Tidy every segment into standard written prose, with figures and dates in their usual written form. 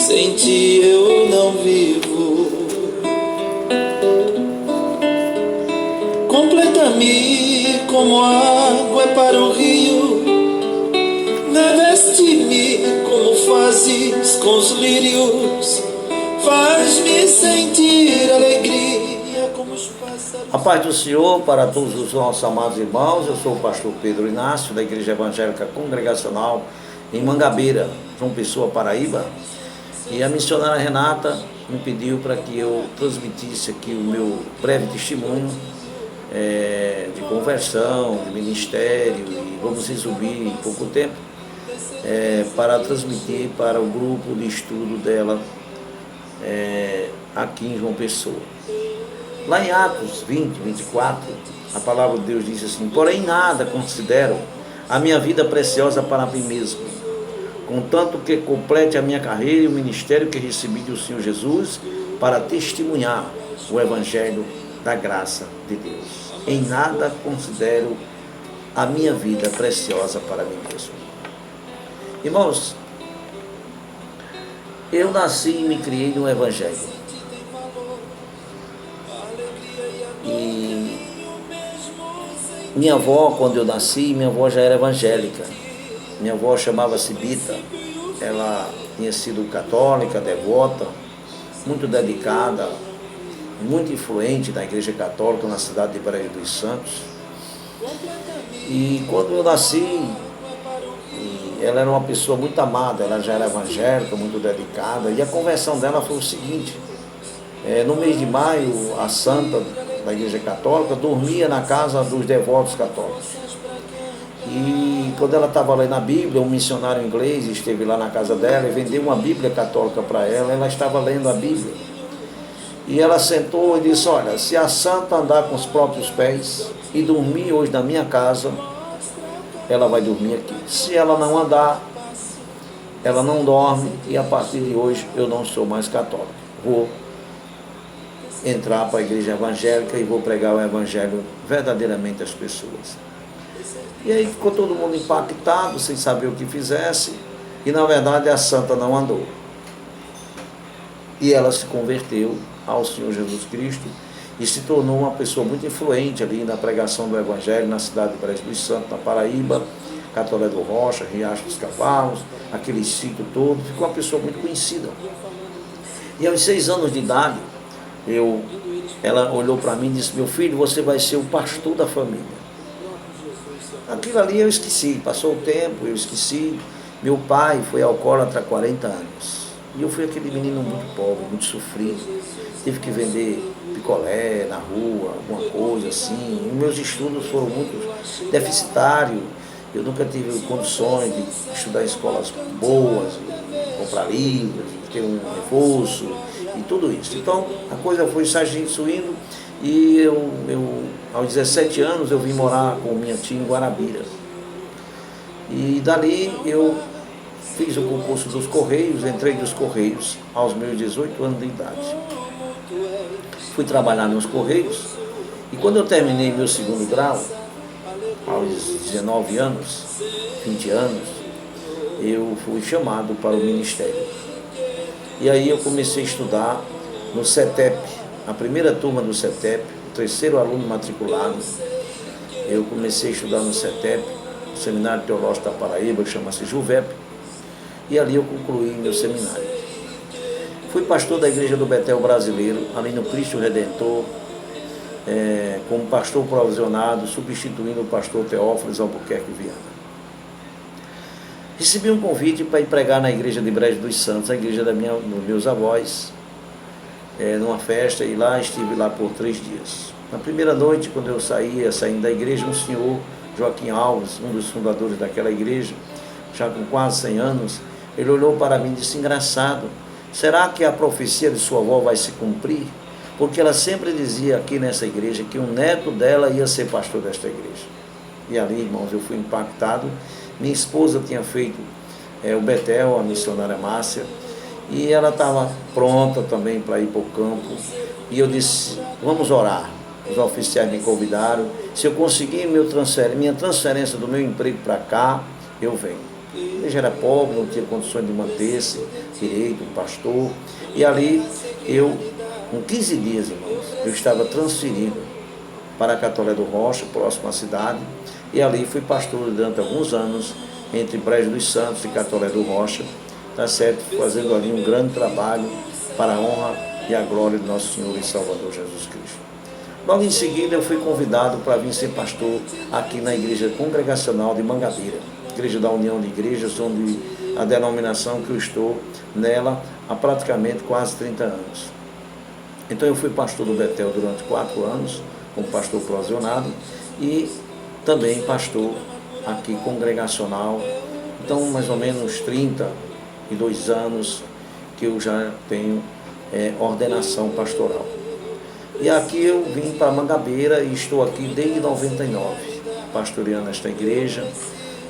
Sem ti eu não vivo. Completa-me como água para o rio, reveste-me como fazes com os lírios, faz-me sentir alegria como os pássaros. A paz do Senhor para todos os nossos amados irmãos. Eu sou o pastor Pedro Inácio, da Igreja Evangélica Congregacional em Mangabeira, João Pessoa, Paraíba. E a missionária Renata me pediu para que eu transmitisse aqui o meu breve testemunho de conversão, de ministério, e vamos resumir em pouco tempo, para transmitir para o grupo de estudo dela aqui em João Pessoa. Lá em Atos 20, 24, a palavra de Deus diz assim: porém nada considero a minha vida preciosa para mim mesmo, contanto que complete a minha carreira e o ministério que recebi do Senhor Jesus para testemunhar o Evangelho da graça de Deus. Em nada considero a minha vida preciosa para mim mesmo. Irmãos, eu nasci e me criei no Evangelho. E minha avó, quando eu nasci, minha avó já era evangélica. Minha avó chamava-se Bita. Ela tinha sido católica, devota, muito dedicada, muito influente na Igreja Católica na cidade de Brejo dos Santos. E quando eu nasci, ela era uma pessoa muito amada, ela já era evangélica, muito dedicada, e a conversão dela foi o seguinte: no mês de maio, a santa da Igreja Católica dormia na casa dos devotos católicos. E quando ela estava lendo a Bíblia, um missionário inglês esteve lá na casa dela e vendeu uma Bíblia católica para ela. Ela estava lendo a Bíblia. E ela sentou e disse: olha, se a santa andar com os próprios pés e dormir hoje na minha casa, ela vai dormir aqui. Se ela não andar, ela não dorme, e a partir de hoje eu não sou mais católico. Vou entrar para a igreja evangélica e vou pregar o evangelho verdadeiramente às pessoas. E aí ficou todo mundo impactado, sem saber o que fizesse, e na verdade a santa não andou. E ela se converteu ao Senhor Jesus Cristo e se tornou uma pessoa muito influente ali na pregação do evangelho na cidade de Brejo dos Santos, na Paraíba, Catolé do Rocha, Riacho dos Cavalos, aquele sítio todo. Ficou uma pessoa muito conhecida. E aos 6 anos de idade, ela olhou para mim e disse: meu filho, você vai ser o pastor da família. Aquilo ali eu esqueci, passou o tempo, eu esqueci. Meu pai foi alcoólatra há 40 anos. E eu fui aquele menino muito pobre, muito sofrido. Tive que vender picolé na rua, alguma coisa assim. E meus estudos foram muito deficitários. Eu nunca tive condições de estudar em escolas boas, de comprar livros, de ter um reforço e tudo isso. Então a coisa foi suindo. E aos 17 anos, eu vim morar com minha tia em Guarabira. E dali eu fiz o concurso dos Correios, entrei nos Correios aos meus 18 anos de idade. Fui trabalhar nos Correios, e quando eu terminei meu segundo grau, aos 19 anos, 20 anos, eu fui chamado para o ministério. E aí eu comecei a estudar no CETEP, a primeira turma do CETEP, o 3º aluno matriculado. Eu comecei a estudar no CETEP, o Seminário Teológico da Paraíba, que chama-se JUVEP, e ali eu concluí meu seminário. Fui pastor da Igreja do Betel Brasileiro, ali no Cristo Redentor, como pastor provisionado, substituindo o pastor Teófilos Albuquerque Viana. Recebi um convite para ir pregar na igreja de Brejo dos Santos, a igreja dos meus avós, numa festa, e lá estive lá por 3 dias. Na primeira noite, quando eu saindo da igreja, um senhor, Joaquim Alves, um dos fundadores daquela igreja, já com quase 100 anos, ele olhou para mim e disse: engraçado, será que a profecia de sua avó vai se cumprir? Porque ela sempre dizia aqui nessa igreja que um neto dela ia ser pastor desta igreja. E ali, irmãos, eu fui impactado. Minha esposa tinha feito o Betel, a missionária Márcia, e ela estava pronta também para ir para o campo. E eu disse: vamos orar. Os oficiais me convidaram. Se eu conseguir minha transferência do meu emprego para cá, eu venho. A igreja era pobre, não tinha condições de manter-se direito, um pastor. E ali eu, com 15 dias, irmãos, eu estava transferido para Catolé do Rocha, próximo à cidade, e ali fui pastor durante alguns anos, entre Brejo dos Santos e Catolé do Rocha, tá certo? Fazendo ali um grande trabalho para a honra e a glória de nosso Senhor e Salvador Jesus Cristo. Logo em seguida eu fui convidado para vir ser pastor aqui na Igreja Congregacional de Mangabeira, Igreja da União de Igrejas, onde a denominação que eu estou nela há praticamente quase 30 anos. Então eu fui pastor do Betel durante 4 anos, como pastor provisionado, e também pastor aqui congregacional. Então mais ou menos 32 anos que eu já tenho ordenação pastoral. E aqui eu vim para Mangabeira e estou aqui desde 99, pastoreando esta igreja.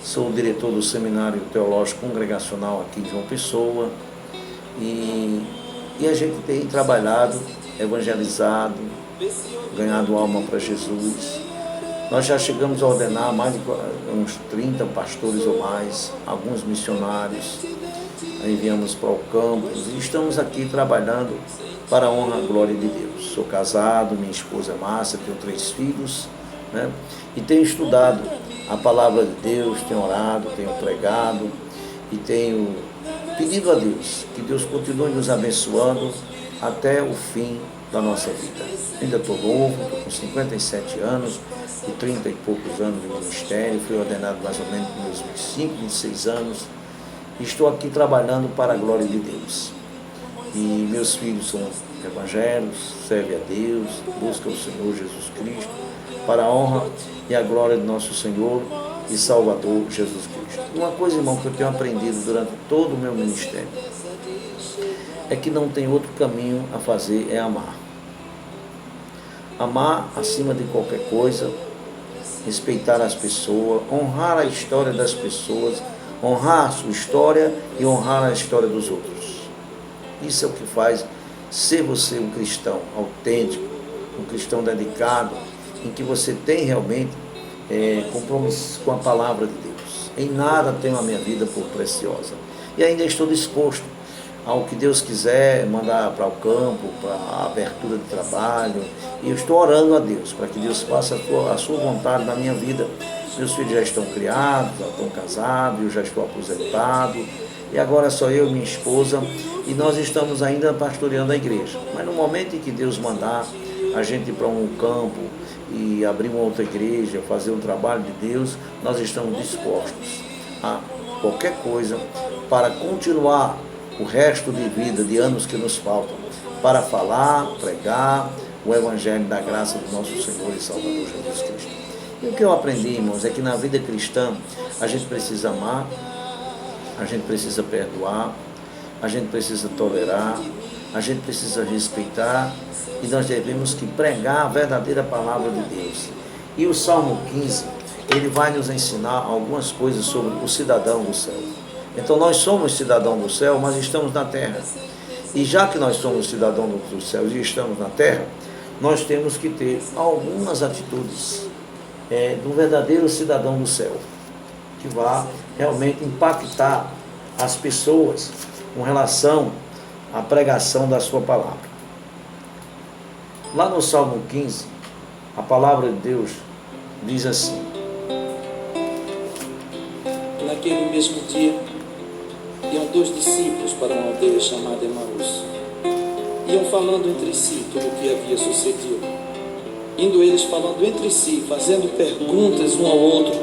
Sou o diretor do Seminário Teológico Congregacional aqui de João Pessoa. E a gente tem trabalhado, evangelizado, ganhado alma para Jesus. Nós já chegamos a ordenar mais de uns 30 pastores ou mais, alguns missionários. Enviamos para o campus e estamos aqui trabalhando para a honra e a glória de Deus. Sou casado, minha esposa é Márcia, tenho 3 filhos, né? E tenho estudado a palavra de Deus, tenho orado, tenho pregado e tenho pedido a Deus que Deus continue nos abençoando até o fim da nossa vida. Ainda estou novo, estou com 57 anos e 30 e poucos anos de ministério, fui ordenado mais ou menos com meus 25, 26 anos e estou aqui trabalhando para a glória de Deus. E meus filhos são evangélicos, servem a Deus, buscam o Senhor Jesus Cristo, para a honra e a glória de nosso Senhor e Salvador Jesus Cristo. Uma coisa, irmão, que eu tenho aprendido durante todo o meu ministério é que não tem outro caminho a fazer, é amar. Amar acima de qualquer coisa, respeitar as pessoas, honrar a história das pessoas, honrar a sua história e honrar a história dos outros. Isso é o que faz ser você um cristão autêntico, um cristão dedicado, em que você tem realmente compromisso com a palavra de Deus. Em nada tenho a minha vida por preciosa. E ainda estou disposto ao que Deus quiser mandar para o campo, para a abertura de trabalho. E eu estou orando a Deus para que Deus faça a sua vontade na minha vida. Meus filhos já estão criados, já estão casados, eu já estou aposentado. E agora só eu e minha esposa, e nós estamos ainda pastoreando a igreja. Mas no momento em que Deus mandar a gente ir para um campo e abrir uma outra igreja, fazer um trabalho de Deus, nós estamos dispostos a qualquer coisa para continuar o resto de vida, de anos que nos faltam, para falar, pregar o Evangelho da graça do nosso Senhor e Salvador Jesus Cristo. E o que eu aprendi, irmãos, é que na vida cristã a gente precisa amar, a gente precisa perdoar, a gente precisa tolerar, a gente precisa respeitar e nós devemos que pregar a verdadeira palavra de Deus. E o Salmo 15, ele vai nos ensinar algumas coisas sobre o cidadão do céu. Então nós somos cidadão do céu, mas estamos na terra. E já que nós somos cidadão do céu e estamos na terra, nós temos que ter algumas atitudes do verdadeiro cidadão do céu, que vai realmente impactar as pessoas com relação à pregação da sua palavra. Lá no Salmo 15, a palavra de Deus diz assim: naquele mesmo dia, iam 2 discípulos para uma aldeia chamada Emaús. Iam falando entre si tudo o que havia sucedido. Indo eles falando entre si, fazendo perguntas um ao outro,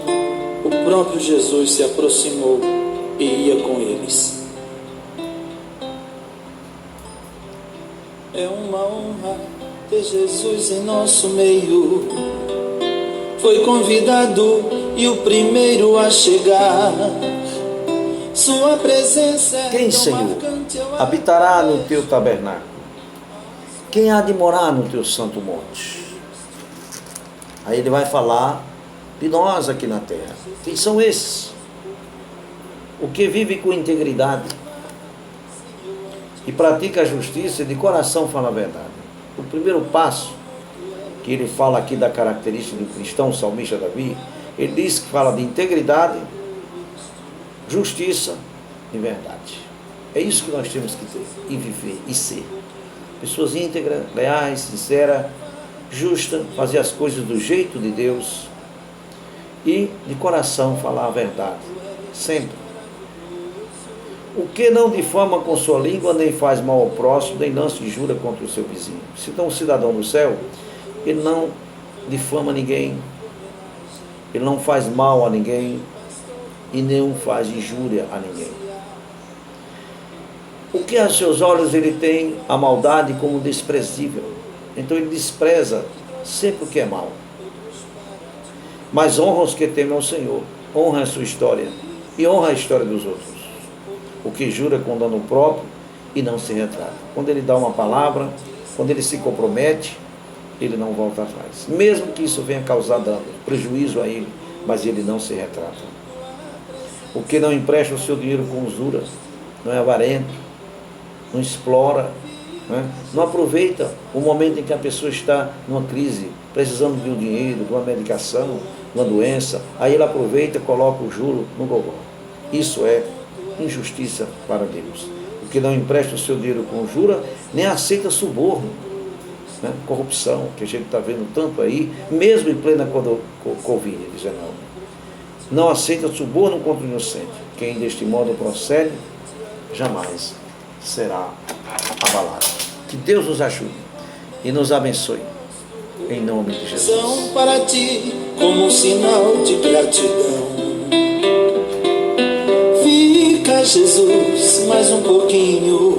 o próprio Jesus se aproximou e ia com eles. É uma honra ter Jesus em nosso meio. Foi convidado e o primeiro a chegar. Sua presença é Quem, Senhor, habitará no teu tabernáculo? Quem há de morar no teu santo monte? Aí ele vai falar de nós aqui na terra. Quem são esses? O que vive com integridade e pratica a justiça e de coração fala a verdade. O primeiro passo que ele fala aqui da característica do cristão, o salmista Davi, ele diz que fala de integridade justiça e verdade. É isso que nós temos que ter e viver e ser. Pessoas íntegras, leais, sinceras, justas, fazer as coisas do jeito de Deus e de coração falar a verdade, sempre. O que não difama com sua língua, nem faz mal ao próximo, nem lança injúria contra o seu vizinho. Se então um cidadão do céu, ele não difama ninguém, ele não faz mal a ninguém e nem faz injúria a ninguém. O que a seus olhos ele tem a maldade como desprezível. Então ele despreza sempre o que é mal. Mas honra os que temem ao Senhor, honra a sua história e honra a história dos outros. O que jura com dano próprio e não se retrata. Quando ele dá uma palavra, quando ele se compromete, ele não volta atrás. Mesmo que isso venha causar dano, prejuízo a ele, mas ele não se retrata. O que não empresta o seu dinheiro com usura, não é avarento, não explora, não aproveita o momento em que a pessoa está numa crise, precisando de um dinheiro, de uma medicação, de uma doença, aí ele aproveita e coloca o juro no gogó. Isso é injustiça para Deus. O que não empresta o seu dinheiro com jura, nem aceita suborno, corrupção, que a gente está vendo tanto aí, mesmo em plena Covid-19. Não aceita suborno contra o inocente. Quem deste modo procede, jamais será abalado. Que Deus nos ajude e nos abençoe. Em nome de Jesus. São para ti como um sinal de gratidão. Fica, Jesus, mais um pouquinho.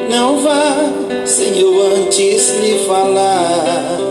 Não vá sem eu antes lhe falar.